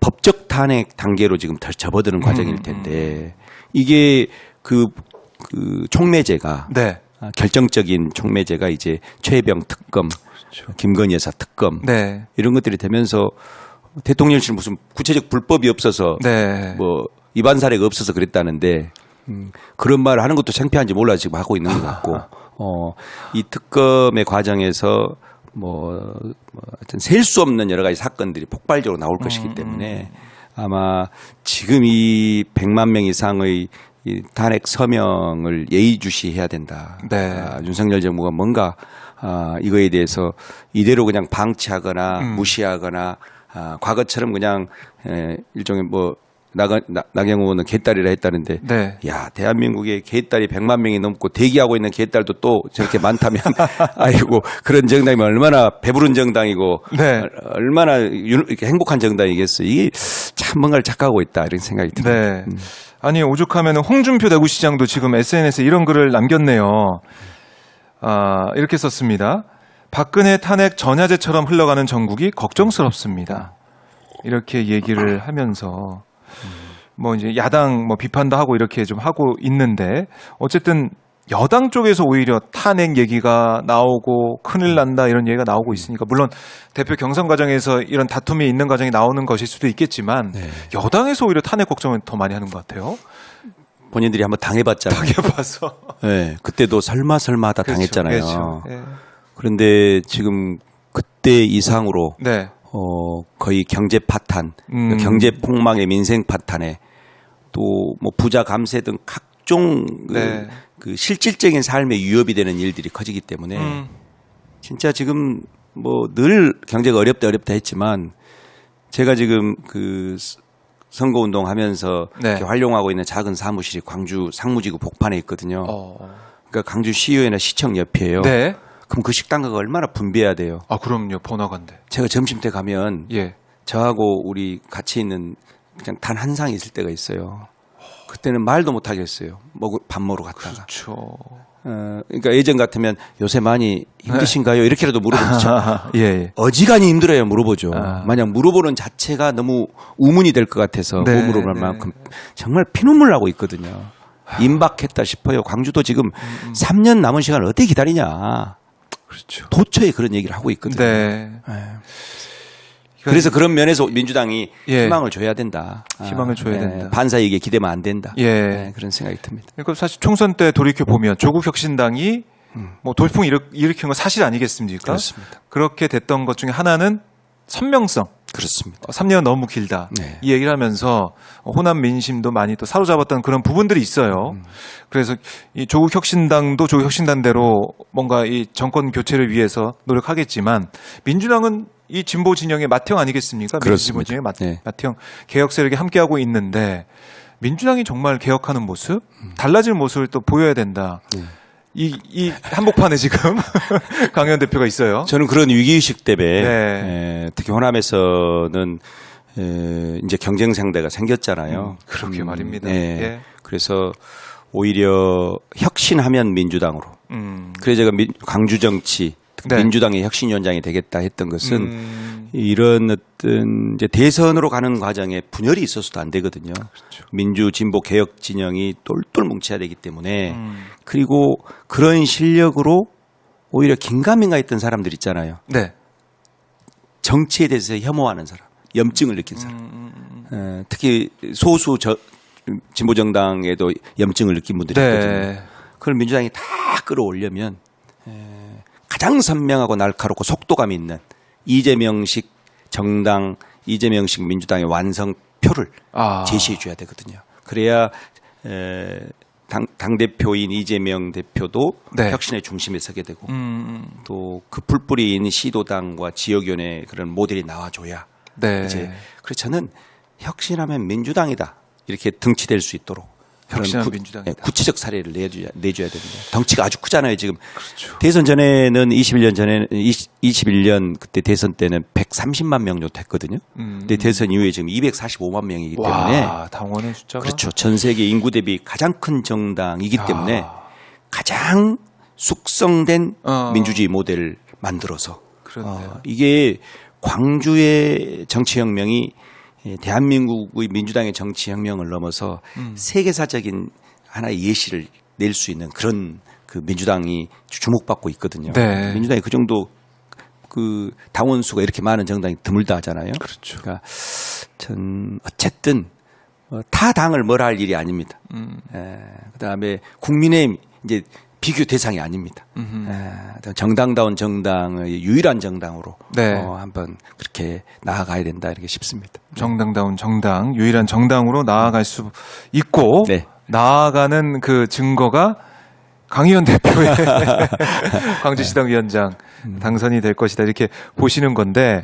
법적 탄핵 단계로 지금 접어드는 과정일 텐데 이게 그 촉매제가 네. 결정적인 촉매제가 이제 최혜병 특검, 그렇죠. 김건희 여사 특검 네. 이런 것들이 되면서 대통령실 무슨 구체적 불법이 없어서 네. 뭐 위반 사례가 없어서 그랬다는데 그런 말을 하는 것도 창피한지 몰라 지금 하고 있는 것 같고 이 특검의 과정에서 하여튼 셀 수 없는 여러 가지 사건들이 폭발적으로 나올 것이기 때문에 아마 지금 이 100만 명 이상의 이 탄핵 서명을 예의주시해야 된다. 네. 윤석열 정부가 뭔가 이거에 대해서 이대로 그냥 방치하거나 무시하거나 과거처럼 그냥 일종의 나경원 의원은 개딸이라 했다는데 네. 야 대한민국에 개딸이 100만 명이 넘고 대기하고 있는 개딸도 또 저렇게 많다면 아이고 그런 정당이 얼마나 배부른 정당이고 네. 얼마나 이렇게 행복한 정당이겠어요. 이게 참 뭔가를 착각하고 있다 이런 생각이 듭니다. 네. 아니 오죽하면 홍준표 대구시장도 지금 SNS에 이런 글을 남겼네요. 이렇게 썼습니다. 박근혜 탄핵 전야제처럼 흘러가는 정국이 걱정스럽습니다. 이렇게 얘기를 하면서 뭐 이제 야당 뭐 비판도 하고 이렇게 좀 하고 있는데 어쨌든 여당 쪽에서 오히려 탄핵 얘기가 나오고 큰일 난다 이런 얘기가 나오고 있으니까 물론 대표 경선 과정에서 이런 다툼이 있는 과정이 나오는 것일 수도 있겠지만 네. 여당에서 오히려 탄핵 걱정을 더 많이 하는 것 같아요. 본인들이 한번 당해봤잖아요. 당해봐서. 네, 그때도 설마 하다 당했잖아요. 그렇죠. 예. 그런데 지금 그때 이상으로 네. 거의 경제 파탄, 경제 폭망의 민생 파탄에 또 뭐 부자 감세 등 각종 네. 그 실질적인 삶에 위협이 되는 일들이 커지기 때문에 진짜 지금 뭐 늘 경제가 어렵다 했지만 제가 지금 그 선거 운동하면서 네. 이렇게 활용하고 있는 작은 사무실이 광주 상무지구 복판에 있거든요. 그러니까 광주 시의회나 시청 옆이에요. 네. 그럼 그 식당가가 얼마나 분비해야 돼요. 아 그럼요. 번화가인데. 제가 점심 때 가면 예. 저하고 우리 같이 있는 그냥 단 한 상이 있을 때가 있어요. 그때는 말도 못 하겠어요. 밥 먹으러 갔다가. 그렇죠. 그러니까 예전 같으면 요새 많이 힘드신가요? 이렇게라도 물어보죠. 예. 어지간히 힘들어야 물어보죠. 아. 만약 물어보는 자체가 너무 우문이 될 것 같아서 네, 못 물어볼 네. 만큼 정말 피눈물 나고 있거든요. 임박했다 싶어요. 광주도 지금 3년 남은 시간을 어떻게 기다리냐. 그렇죠. 도처에 그런 얘기를 하고 있거든요. 네. 그래서 그런 면에서 민주당이 예. 희망을 줘야 된다. 희망을 줘야 된다. 반사이익에 기대면 안 된다. 예. 그런 생각이 듭니다. 그러니까 사실 총선 때 돌이켜 보면 조국 혁신당이 뭐 돌풍 일으킨 건 사실 아니겠습니까? 그렇습니다. 그렇게 됐던 것 중에 하나는 선명성. 그렇습니다. 3년 너무 길다. 네. 이 얘기를 하면서 호남 민심도 많이 또 사로잡았던 그런 부분들이 있어요. 그래서 이 조국 혁신당도 조국 혁신단대로 뭔가 이 정권 교체를 위해서 노력하겠지만 민주당은 이 진보 진영의 맏형 아니겠습니까? 그렇습니다. 진보 진영의 네. 맏형 개혁 세력이 함께하고 있는데 민주당이 정말 개혁하는 모습, 달라질 모습을 또 보여야 된다. 이 한복판에 지금 강현 대표가 있어요. 저는 그런 위기의식 때문에 네. 특히 호남에서는 이제 경쟁 상대가 생겼잖아요. 그러게 말입니다. 네. 예. 그래서 오히려 혁신하면 민주당으로. 그래서 제가 광주 정치, 네. 민주당의 혁신위원장이 되겠다 했던 것은 이런 어떤 이제 대선으로 가는 과정에 분열이 있어서도 안 되거든요. 그렇죠. 민주 진보 개혁 진영이 똘똘 뭉쳐야 되기 때문에 그리고 그런 실력으로 오히려 긴가민가 했던 사람들 있잖아요. 네. 정치에 대해서 혐오하는 사람, 염증을 느낀 사람. 특히 소수 진보 정당에도 염증을 느낀 분들이 있거든요. 네. 그걸 민주당이 다 끌어올려면 가장 선명하고 날카롭고 속도감 있는 이재명식 정당, 이재명식 민주당의 완성표를 제시해 줘야 되거든요. 그래야 당대표인 이재명 대표도 네. 혁신의 중심에 서게 되고 또 그 풀뿌리인 시도당과 지역위원회 그런 모델이 나와줘야 네. 이제 그래서 저는 혁신하면 민주당이다 이렇게 등치될 수 있도록 혁신하면 민주당이다. 구체적 사례를 내줘야 됩니다. 덩치가 아주 크잖아요 지금. 그렇죠. 대선 전에는 21년 그때 대선 때는 130만 명 정도 했거든요. 근데 대선 이후에 지금 245만 명이기 때문에 와, 당원의 숫자가 그렇죠. 전 세계 인구 대비 가장 큰 정당이기 때문에 가장 숙성된 민주주의 모델을 만들어서 그렇네요. 이게 광주의 정치혁명이 대한민국의 민주당의 정치혁명을 넘어서 세계사적인 하나의 예시를 낼 수 있는 그런 그 민주당이 주목받고 있거든요. 네. 민주당이 그 정도 그 당원 수가 이렇게 많은 정당이 드물다 하잖아요. 그렇죠. 그러니까 전 어쨌든 타 당을 뭐라 할 일이 아닙니다. 그다음에 국민의힘 이제 비교 대상이 아닙니다. 정당다운 정당의 유일한 정당으로 네. 한번 그렇게 나아가야 된다 이렇게 싶습니다. 정당다운 정당, 유일한 정당으로 나아갈 수 있고 네. 나아가는 그 증거가 강의원 대표의 광주시당 위원장 당선이 될 것이다 이렇게 보시는 건데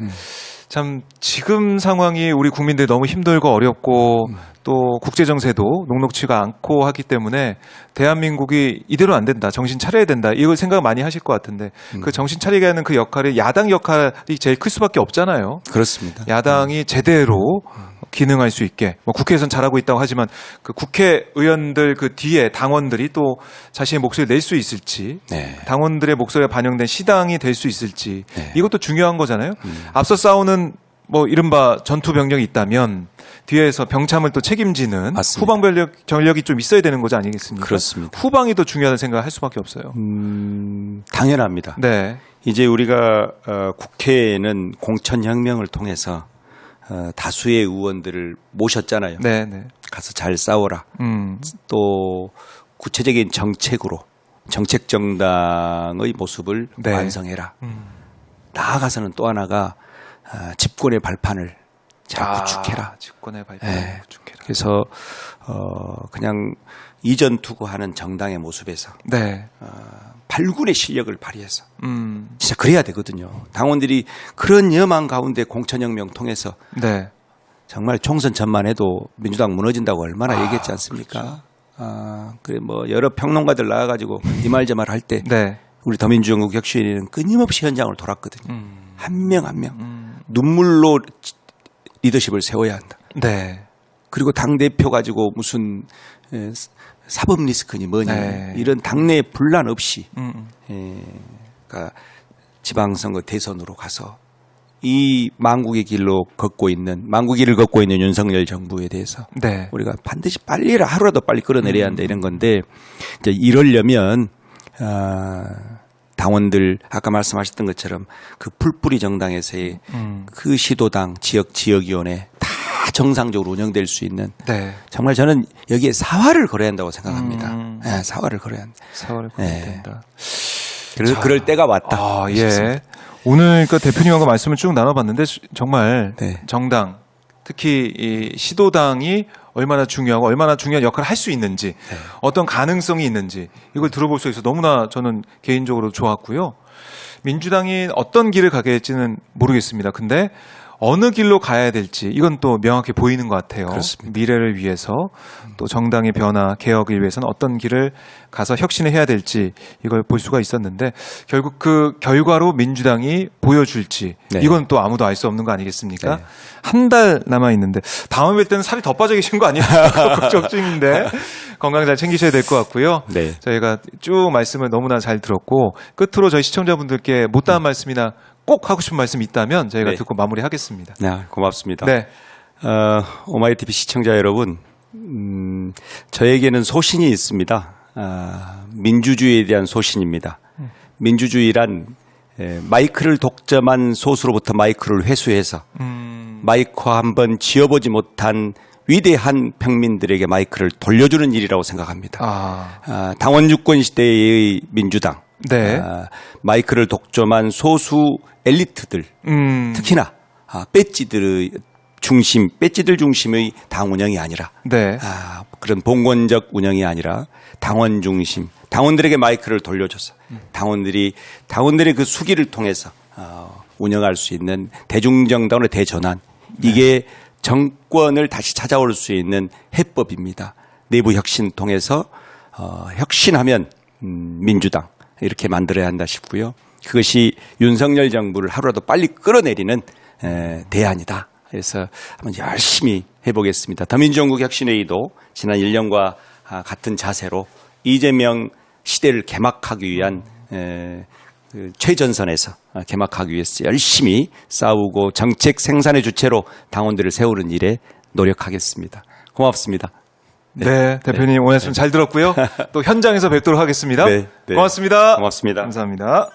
참 지금 상황이 우리 국민들 너무 힘들고 어렵고 또 국제정세도 녹록치가 않고 하기 때문에 대한민국이 이대로 안 된다. 정신 차려야 된다. 이걸 생각 많이 하실 것 같은데 그 정신 차리게 하는 그 역할이 야당 역할이 제일 클 수밖에 없잖아요. 그렇습니다. 야당이 제대로 기능할 수 있게 뭐 국회에선 잘하고 있다고 하지만 그 국회의원들 그 뒤에 당원들이 또 자신의 목소리를 낼 수 있을지 네. 당원들의 목소리가 반영된 시당이 될 수 있을지 네. 이것도 중요한 거잖아요. 앞서 싸우는 뭐 이른바 전투 병력이 있다면 뒤에서 병참을 또 책임지는 맞습니다. 후방 전력이 좀 있어야 되는 거지 아니겠습니까? 그렇습니다. 후방이 더 중요하다는 생각을 할 수밖에 없어요. 당연합니다. 네. 이제 우리가 국회에는 공천혁명을 통해서 다수의 의원들을 모셨잖아요. 네, 네. 가서 잘 싸워라. 또 구체적인 정책으로 정책정당의 모습을 네. 완성해라. 나아가서는 또 하나가 집권의 발판을 잘 구축해라. 집권의 발판을 네. 구축해라. 그래서 그냥 이전 투구하는 정당의 모습에서 네. 발군의 실력을 발휘해서 음. 진짜 그래야 되거든요. 당원들이 그런 염한 가운데 공천혁명 통해서 네. 정말 총선 전만 해도 민주당 무너진다고 얼마나 얘기했지 않습니까? 그래 뭐 여러 평론가들 나와가지고 이 말 저 말 할 때 네. 우리 더민주연구 혁신위는 끊임없이 현장을 돌았거든요. 한 명 한 명 눈물로 리더십을 세워야 한다. 네. 그리고 당 대표 가지고 무슨 사법 리스크니 뭐니 네. 이런 당내 분란 없이 그러니까 지방선거 대선으로 가서 이 망국의 길로 걷고 있는 망국의 길을 걷고 있는 윤석열 정부에 대해서 네. 우리가 반드시 빨리 하루라도 빨리 끌어내려야 한다 이런 건데 이제 이러려면 당원들 아까 말씀하셨던 것처럼 그 풀뿌리 정당에서의 그 시도당 지역위원회 다 정상적으로 운영될 수 있는 네. 정말 저는 여기에 사활을 걸어야 한다고 생각합니다. 네, 사활을 걸어야 한다. 사활을 걸어야 네. 된다. 그럴 때가 왔다. 예. 오늘 그 대표님하고 말씀을 쭉 나눠봤는데 정말 네. 정당, 특히 이 시도당이 얼마나 중요하고 얼마나 중요한 역할을 할 수 있는지, 어떤 가능성이 있는지 이걸 들어볼 수 있어서 너무나 저는 개인적으로 좋았고요. 민주당이 어떤 길을 가게 될지는 모르겠습니다. 근데 어느 길로 가야 될지 이건 또 명확히 보이는 것 같아요. 그렇습니다. 미래를 위해서 또 정당의 변화, 개혁을 위해서는 어떤 길을 가서 혁신을 해야 될지 이걸 볼 수가 있었는데 결국 그 결과로 민주당이 보여줄지 네. 이건 또 아무도 알 수 없는 거 아니겠습니까? 네. 한 달 남아 있는데 다음에 뵐 때는 살이 더 빠져 계신 거 아니에요? 걱정 중인데 건강 잘 챙기셔야 될 것 같고요. 네. 저희가 쭉 말씀을 너무나 잘 들었고 끝으로 저희 시청자분들께 못다한 말씀이나 꼭 하고 싶은 말씀이 있다면 저희가 네. 듣고 마무리하겠습니다. 네, 고맙습니다. 네. 오마이TV 시청자 여러분, 저에게는 소신이 있습니다. 민주주의에 대한 소신입니다. 민주주의란 마이크를 독점한 소수로부터 마이크를 회수해서 마이크 한번 쥐어보지 못한 위대한 평민들에게 마이크를 돌려주는 일이라고 생각합니다. 당원 주권 시대의 민주당, 네. 마이크를 독점한 소수 엘리트들, 특히나 배지들 중심의 당 운영이 아니라 네. 그런 봉건적 운영이 아니라 당원 중심, 당원들에게 마이크를 돌려줘서 당원들의 그 수기를 통해서 운영할 수 있는 대중정당의 대전환, 이게 정권을 다시 찾아올 수 있는 해법입니다. 내부 혁신 통해서 혁신하면 민주당 이렇게 만들어야 한다 싶고요. 그것이 윤석열 정부를 하루라도 빨리 끌어내리는 대안이다. 그래서 한번 열심히 해보겠습니다. 더민주연구 혁신회의도 지난 1년과 같은 자세로 이재명 시대를 개막하기 위한 그 최전선에서 개막하기 위해서 열심히 싸우고 정책 생산의 주체로 당원들을 세우는 일에 노력하겠습니다. 고맙습니다. 네, 대표님 오늘 말씀 잘 들었고요. 또 현장에서 뵙도록 하겠습니다. 네, 네. 고맙습니다. 고맙습니다. 감사합니다.